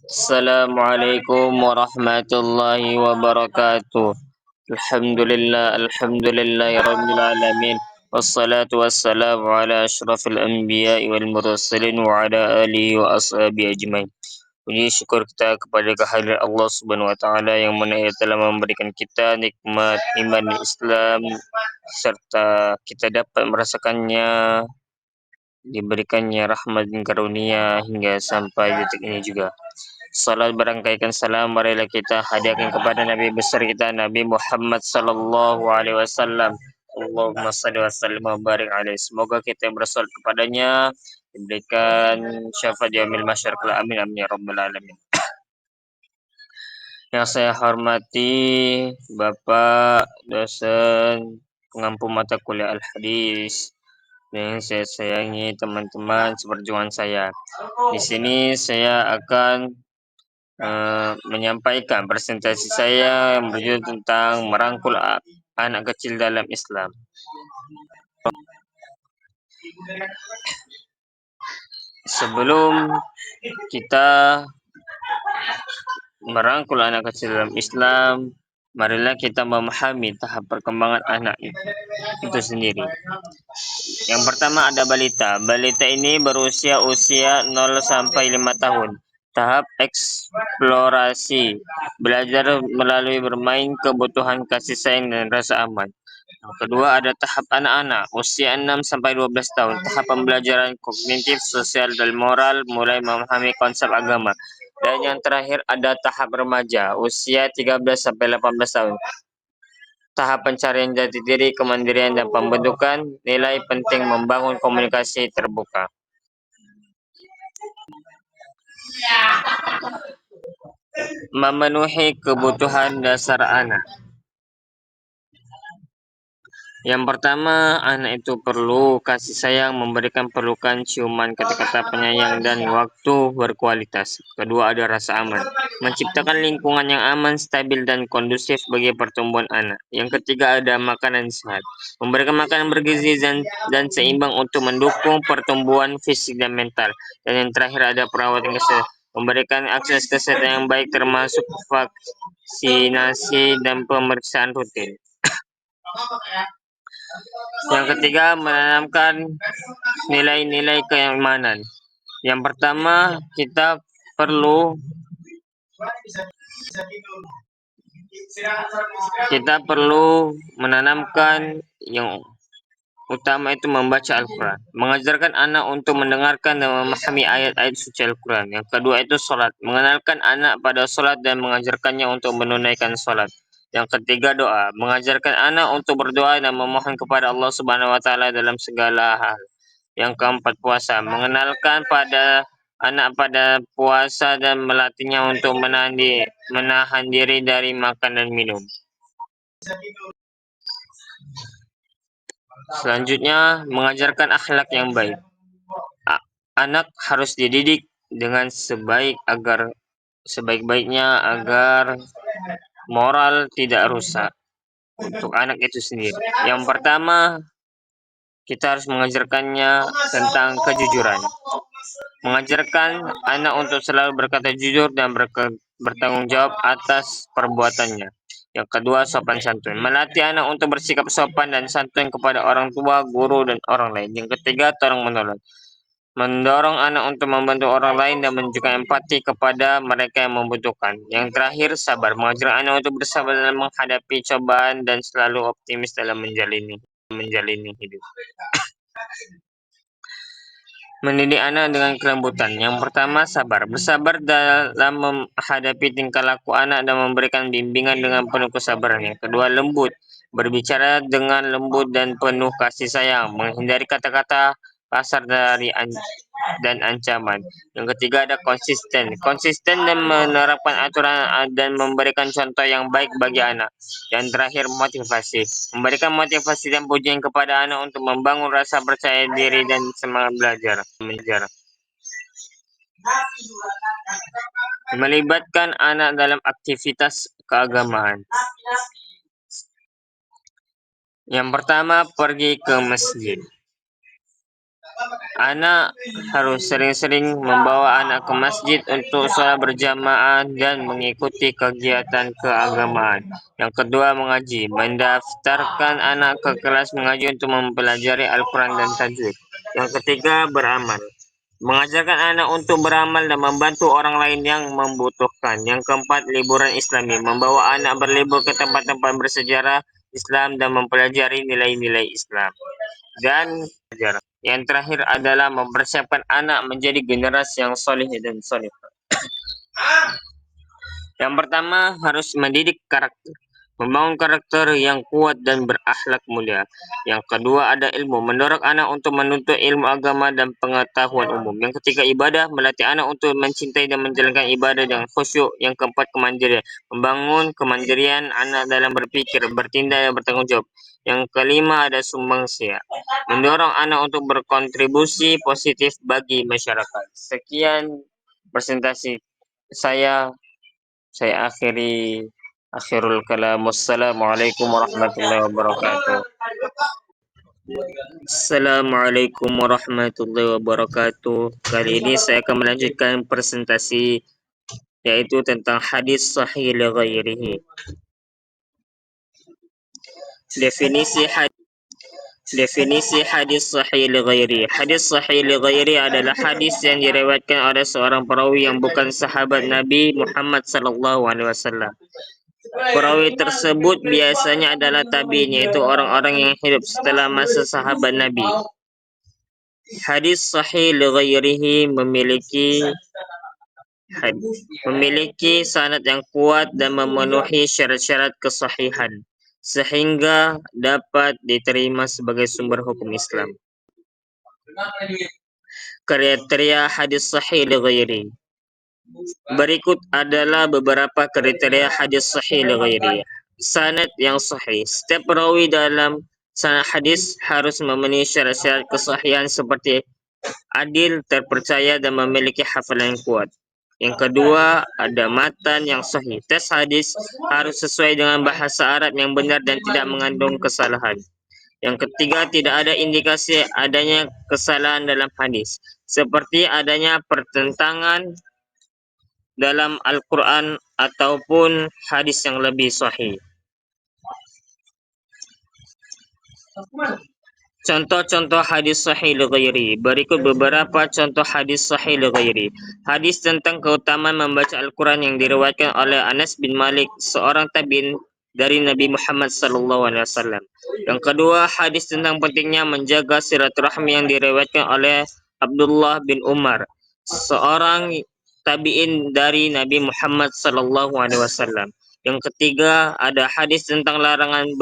Assalamualaikum warahmatullahi wabarakatuh. Alhamdulillahirabbil alamin. Wassalatu wassalamu ala asyrafil anbiya'i wal mursalin wa ala alihi wa ashabihi ajmain. Puji syukur kita kepada kehadirat Allah Subhanahu wa taala yang mana Ia telah memberikan kita nikmat iman Islam serta kita dapat merasakannya, diberikannya rahmat dan karunia hingga sampai detik ini juga. Salat berangkaikan salam marilah kita hadiahkan kepada Nabi besar kita Nabi Muhammad sallallahu alaihi wasallam. Allahumma shalli wa sallim wa barik alaihi. Semoga kita yang bersolat kepadanya diberikan syafaat yaumil mahsyar kelak. Amin amin ya rabbal alamin. Yang saya hormati Bapak dosen pengampu mata kuliah Al-Hadis, yang saya sayangi teman-teman seperjuangan saya. Di sini saya akan menyampaikan presentasi saya yang berjudul tentang merangkul anak kecil dalam Islam. Sebelum kita merangkul anak kecil dalam Islam, marilah kita memahami tahap perkembangan anak itu sendiri. Yang pertama ada balita. Balita ini berusia 0 sampai 5 tahun. Tahap eksplorasi, belajar melalui bermain, kebutuhan kasih sayang dan rasa aman. Yang kedua ada tahap anak-anak, usia 6 sampai 12 tahun. Tahap pembelajaran kognitif, sosial dan moral, mulai memahami konsep agama. Dan yang terakhir ada tahap remaja, usia 13 sampai 18 tahun. Tahap pencarian jati diri, kemandirian dan pembentukan nilai penting membangun komunikasi terbuka. Memenuhi kebutuhan dasar anak. Yang pertama, anak itu perlu kasih sayang, memberikan pelukan, ciuman, kata-kata penyayang, dan waktu berkualitas. Kedua, ada rasa aman. Menciptakan lingkungan yang aman, stabil, dan kondusif bagi pertumbuhan anak. Yang ketiga, ada makanan sehat. Memberikan makanan bergizi dan seimbang untuk mendukung pertumbuhan fisik dan mental. Dan yang terakhir, ada perawatan kesehatan. Memberikan akses kesehatan yang baik termasuk vaksinasi dan pemeriksaan rutin. Yang ketiga, menanamkan nilai-nilai keimanan. Yang pertama, kita perlu menanamkan yang utama itu membaca Al-Quran. Mengajarkan anak untuk mendengarkan dan memahami ayat-ayat suci Al-Quran. Yang kedua itu sholat. Mengenalkan anak pada sholat dan mengajarkannya untuk menunaikan sholat. Yang ketiga doa. Mengajarkan anak untuk berdoa dan memohon kepada Allah Subhanahu wa taala dalam segala hal. Yang keempat puasa. Mengenalkan pada anak pada puasa dan melatihnya untuk menahan diri dari makan dan minum. Selanjutnya, mengajarkan akhlak yang baik. Anak harus dididik dengan sebaik-baiknya agar moral tidak rusak untuk anak itu sendiri. Yang pertama, kita harus mengajarkannya tentang kejujuran. Mengajarkan anak untuk selalu berkata jujur dan bertanggung jawab atas perbuatannya. Yang kedua, sopan santun. Melatih anak untuk bersikap sopan dan santun kepada orang tua, guru, dan orang lain. Yang ketiga, tolong menolong. Mendorong anak untuk membantu orang lain dan menunjukkan empati kepada mereka yang membutuhkan. Yang terakhir, sabar. Mengajar anak untuk bersabar dalam menghadapi cobaan dan selalu optimis dalam menjalani hidup. Mendidik anak dengan kelembutan. Yang pertama, sabar. Bersabar dalam menghadapi tingkah laku anak dan memberikan bimbingan dengan penuh kesabaran. Yang kedua, lembut. Berbicara dengan lembut dan penuh kasih sayang. Menghindari kata-kata kasar dan ancaman. Yang ketiga ada konsisten. Konsisten dan menerapkan aturan dan memberikan contoh yang baik bagi anak. Yang terakhir motivasi. Memberikan motivasi dan pujian kepada anak untuk membangun rasa percaya diri dan semangat belajar. Melibatkan anak dalam aktivitas keagamaan. Yang pertama, pergi ke masjid. Anak harus sering-sering membawa anak ke masjid untuk sholat berjamaah dan mengikuti kegiatan keagamaan. Yang kedua, mengaji. Mendaftarkan anak ke kelas mengaji untuk mempelajari Al-Quran dan tajwid. Yang ketiga, beramal. Mengajarkan anak untuk beramal dan membantu orang lain yang membutuhkan. Yang keempat, liburan Islami. Membawa anak berlibur ke tempat-tempat bersejarah Islam dan mempelajari nilai-nilai Islam. Dan yang terakhir adalah mempersiapkan anak menjadi generasi yang soleh dan solehah. Yang pertama, harus mendidik karakter. Membangun karakter yang kuat dan berakhlak mulia. Yang kedua, ada ilmu. Mendorong anak untuk menuntut ilmu agama dan pengetahuan umum. Yang ketiga, ibadah. Melatih anak untuk mencintai dan menjalankan ibadah dengan khusyuk. Yang keempat, kemandirian. Membangun kemandirian anak dalam berpikir, bertindak, dan bertanggung jawab. Yang kelima, ada sumbangsi. Mendorong anak untuk berkontribusi positif bagi masyarakat. Sekian presentasi saya. Saya akhirul kalam. Wassalamualaikum warahmatullahi wabarakatuh. Assalamualaikum warahmatullahi wabarakatuh. Kali ini saya akan melanjutkan presentasi yaitu tentang hadis sahih li ghairihi. Definisi hadis sahih li ghairi. Hadis sahih li ghairi adalah hadis yang diriwayatkan oleh seorang perawi yang bukan sahabat Nabi Muhammad sallallahu alaihi wasallam. Perawi tersebut biasanya adalah tabi'in, yaitu orang-orang yang hidup setelah masa sahabat Nabi. Hadis sahih li ghairihi memiliki sanad yang kuat dan memenuhi syarat-syarat kesahihan sehingga dapat diterima sebagai sumber hukum Islam. Kriteria hadis sahih li ghairi. Berikut adalah beberapa kriteria hadis sahih li ghairi. Sanad yang sahih. Setiap perawi dalam sanad hadis harus memenuhi syarat-syarat kesahihan seperti adil, terpercaya, dan memiliki hafalan yang kuat. Yang kedua, ada matan yang sahih. Teks hadis harus sesuai dengan bahasa Arab yang benar dan tidak mengandung kesalahan. Yang ketiga, tidak ada indikasi adanya kesalahan dalam hadis, seperti adanya pertentangan dalam Al-Quran ataupun hadis yang lebih sahih. Contoh-contoh hadis sahih li ghairi. Berikut beberapa contoh hadis sahih li ghairi. Hadis tentang keutamaan membaca Al-Quran yang diriwayatkan oleh Anas bin Malik, seorang tabi'in dari Nabi Muhammad sallallahu alaihi wasallam. Yang kedua, hadis tentang pentingnya menjaga silaturahmi yang diriwayatkan oleh Abdullah bin Umar, seorang tabi'in dari Nabi Muhammad sallallahu alaihi wasallam. Yang ketiga, ada hadis tentang larangan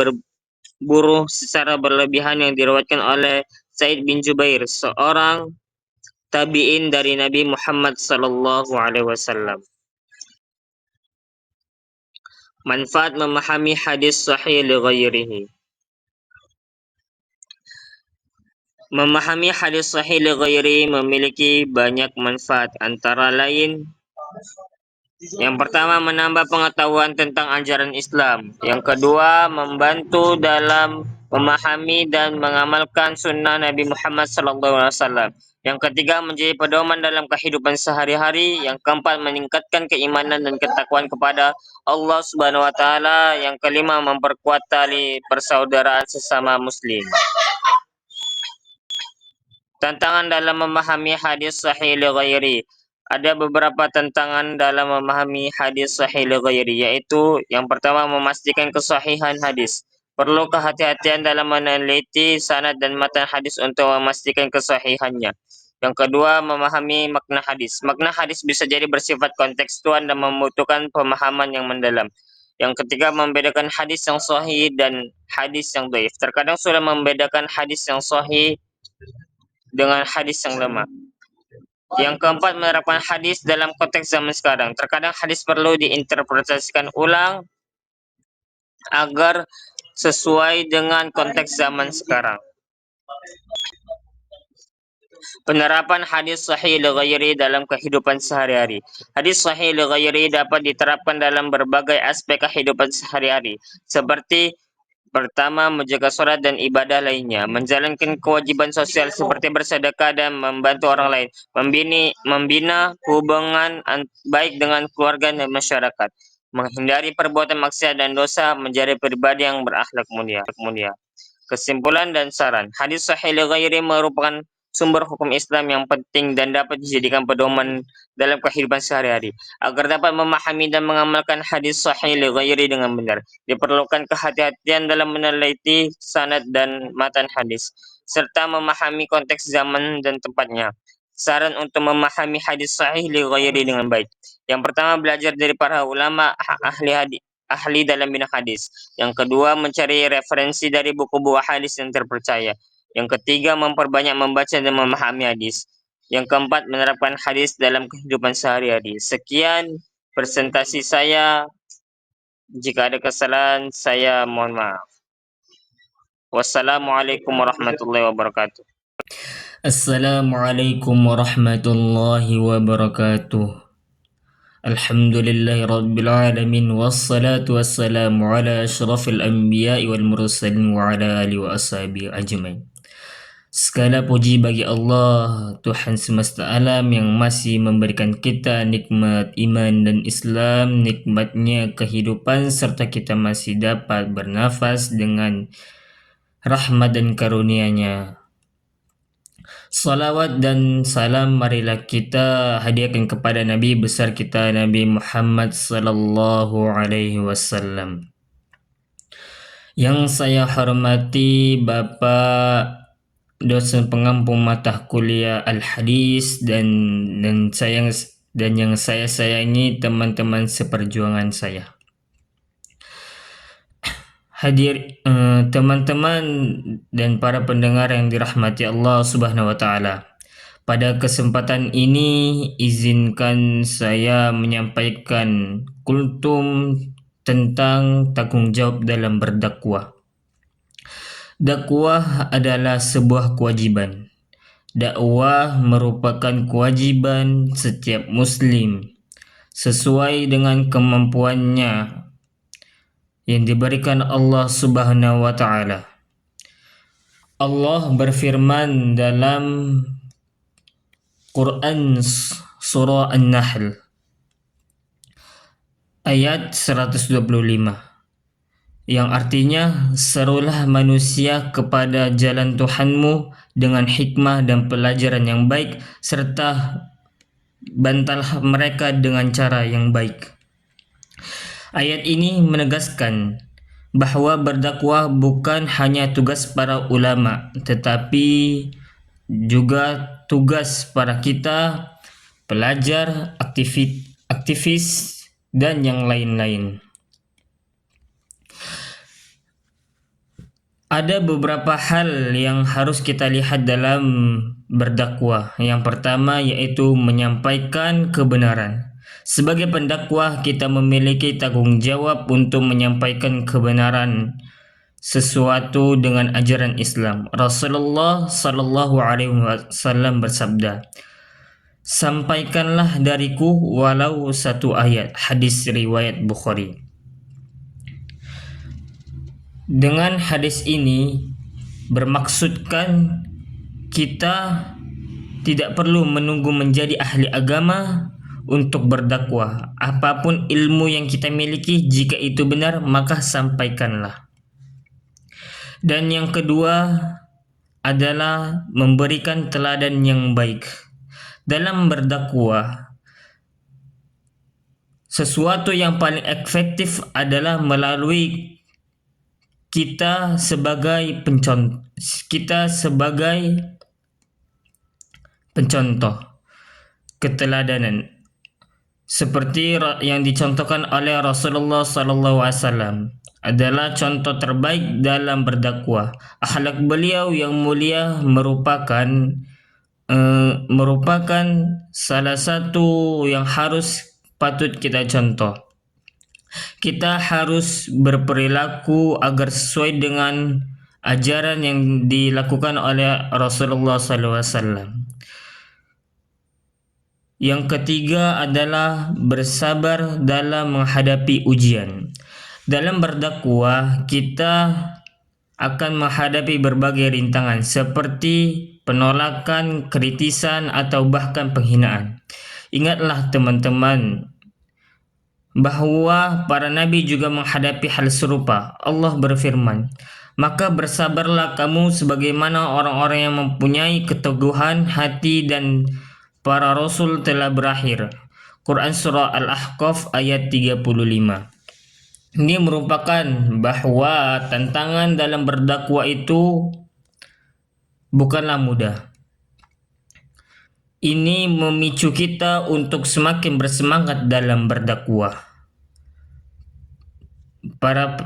buruh secara berlebihan yang diriwayatkan oleh Sa'id bin Jubair, seorang tabi'in dari Nabi Muhammad sallallahu alaihi wasallam. Manfaat memahami hadis sahih li ghairihi. Memahami hadis sahih li ghairi memiliki banyak manfaat, antara lain yang pertama, menambah pengetahuan tentang ajaran Islam. Yang kedua, membantu dalam memahami dan mengamalkan sunnah Nabi Muhammad SAW. Yang ketiga, menjadi pedoman dalam kehidupan sehari-hari. Yang keempat, meningkatkan keimanan dan ketakwaan kepada Allah Subhanahu wa taala. Yang kelima, memperkuat tali persaudaraan sesama muslim. Tantangan dalam memahami hadis sahih li ghairi. Ada beberapa tantangan dalam memahami hadis sahih li ghairi, yaitu yang pertama, memastikan kesahihan hadis. Perlu kehati-hatian dalam meneliti sanad dan matan hadis untuk memastikan kesahihannya. Yang kedua, memahami makna hadis. Makna hadis bisa jadi bersifat kontekstual dan membutuhkan pemahaman yang mendalam. Yang ketiga, membedakan hadis yang sahih dan hadis yang dhaif. Terkadang sulit membedakan hadis yang sahih dengan hadis yang lemah. Yang keempat, menerapkan hadis dalam konteks zaman sekarang. Terkadang hadis perlu diinterpretasikan ulang agar sesuai dengan konteks zaman sekarang. Penerapan hadis sahih li ghairi dalam kehidupan sehari-hari. Hadis sahih li ghairi dapat diterapkan dalam berbagai aspek kehidupan sehari-hari, seperti Pertama, menjaga sholat dan ibadah lainnya, menjalankan kewajiban sosial seperti bersedekah dan membantu orang lain, membina hubungan baik dengan keluarga dan masyarakat, menghindari perbuatan maksiat dan dosa, menjadi pribadi yang berakhlak mulia. Kesimpulan dan saran. Hadis sahih li ghairi merupakan sumber hukum Islam yang penting dan dapat dijadikan pedoman dalam kehidupan sehari-hari. Agar dapat memahami dan mengamalkan hadis sahih li ghairi dengan benar, diperlukan kehati-hatian dalam meneliti sanad dan matan hadis, serta memahami konteks zaman dan tempatnya. Saran untuk memahami hadis sahih li ghairi dengan baik. Yang pertama, belajar dari para ulama ahli dalam bidang hadis. Yang kedua, mencari referensi dari buku-buku hadis yang terpercaya. Yang ketiga, memperbanyak membaca dan memahami hadis. Yang keempat, menerapkan hadis dalam kehidupan sehari-hari. Sekian presentasi saya. Jika ada kesalahan, saya mohon maaf. Wassalamualaikum warahmatullahi wabarakatuh. Assalamualaikum warahmatullahi wabarakatuh. Alhamdulillahi rabbil alamin wassalatu wassalamu ala asyrafil anbiya'i wal mursalin wa ala alihi wa ashabihi ajmain. Segala puji bagi Allah, Tuhan semesta alam yang masih memberikan kita nikmat iman dan Islam, nikmatnya kehidupan, serta kita masih dapat bernafas dengan rahmat dan karunia-Nya. Salawat dan salam marilah kita hadiahkan kepada Nabi besar kita Nabi Muhammad sallallahu alaihi wasallam. Yang saya hormati Bapak dosen pengampu mata kuliah Al-Hadis dan yang saya sayangi teman-teman seperjuangan saya. Hadir teman-teman dan para pendengar yang dirahmati Allah Subhanahu wa taala. Pada kesempatan ini izinkan saya menyampaikan kultum tentang tanggung jawab dalam berdakwah. Dakwah adalah sebuah kewajiban. Dakwah merupakan kewajiban setiap muslim sesuai dengan kemampuannya yang diberikan Allah Subhanahu wa taala. Allah berfirman dalam Quran surah An-Nahl ayat 125 yang artinya, serulah manusia kepada jalan Tuhanmu dengan hikmah dan pelajaran yang baik, serta bantallah mereka dengan cara yang baik. Ayat ini menegaskan bahwa berdakwah bukan hanya tugas para ulama, tetapi juga tugas para kita, pelajar, aktivis, dan yang lain-lain. Ada beberapa hal yang harus kita lihat dalam berdakwah. Yang pertama yaitu menyampaikan kebenaran. Sebagai pendakwah, kita memiliki tanggung jawab untuk menyampaikan kebenaran sesuatu dengan ajaran Islam. Rasulullah sallallahu alaihi wasallam bersabda, "Sampaikanlah dariku walau satu ayat." Hadis riwayat Bukhari. Dengan hadis ini bermaksudkan kita tidak perlu menunggu menjadi ahli agama untuk berdakwah. Apapun ilmu yang kita miliki, jika itu benar, maka sampaikanlah. Dan yang kedua adalah memberikan teladan yang baik. Dalam berdakwah, sesuatu yang paling efektif adalah melalui kita sebagai pencontoh keteladanan seperti yang dicontohkan oleh Rasulullah SAW adalah contoh terbaik dalam berdakwah. Akhlak beliau yang mulia merupakan salah satu yang patut kita contoh. Kita harus berperilaku agar sesuai dengan ajaran yang dilakukan oleh Rasulullah SAW. Yang ketiga adalah bersabar dalam menghadapi ujian. Dalam berdakwah, kita akan menghadapi berbagai rintangan seperti penolakan, kritisan, atau bahkan penghinaan. Ingatlah teman-teman bahwa para nabi juga menghadapi hal serupa. Allah berfirman, "Maka bersabarlah kamu sebagaimana orang-orang yang mempunyai keteguhan hati dan para rasul telah berakhir." Quran Surah Al-Ahqaf ayat 35. Ini merupakan bahwa tantangan dalam berdakwah itu bukanlah mudah. Ini memicu kita untuk semakin bersemangat dalam berdakwah. Para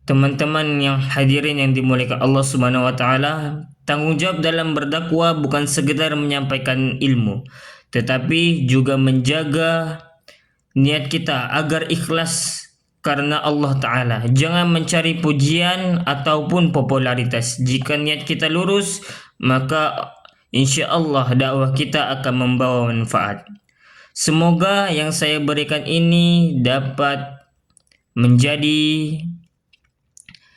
teman-teman yang hadirin yang dimuliakan Allah Subhanahu wa taala, tanggung jawab dalam berdakwah bukan sekedar menyampaikan ilmu, tetapi juga menjaga niat kita agar ikhlas karena Allah Ta'ala. Jangan mencari pujian ataupun popularitas. Jika niat kita lurus, maka insya Allah dakwah kita akan membawa manfaat. Semoga yang saya berikan ini dapat menjadi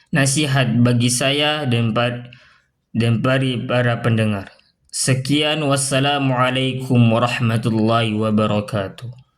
nasihat bagi saya dan para pendengar. Sekian, wassalamualaikum warahmatullahi wabarakatuh.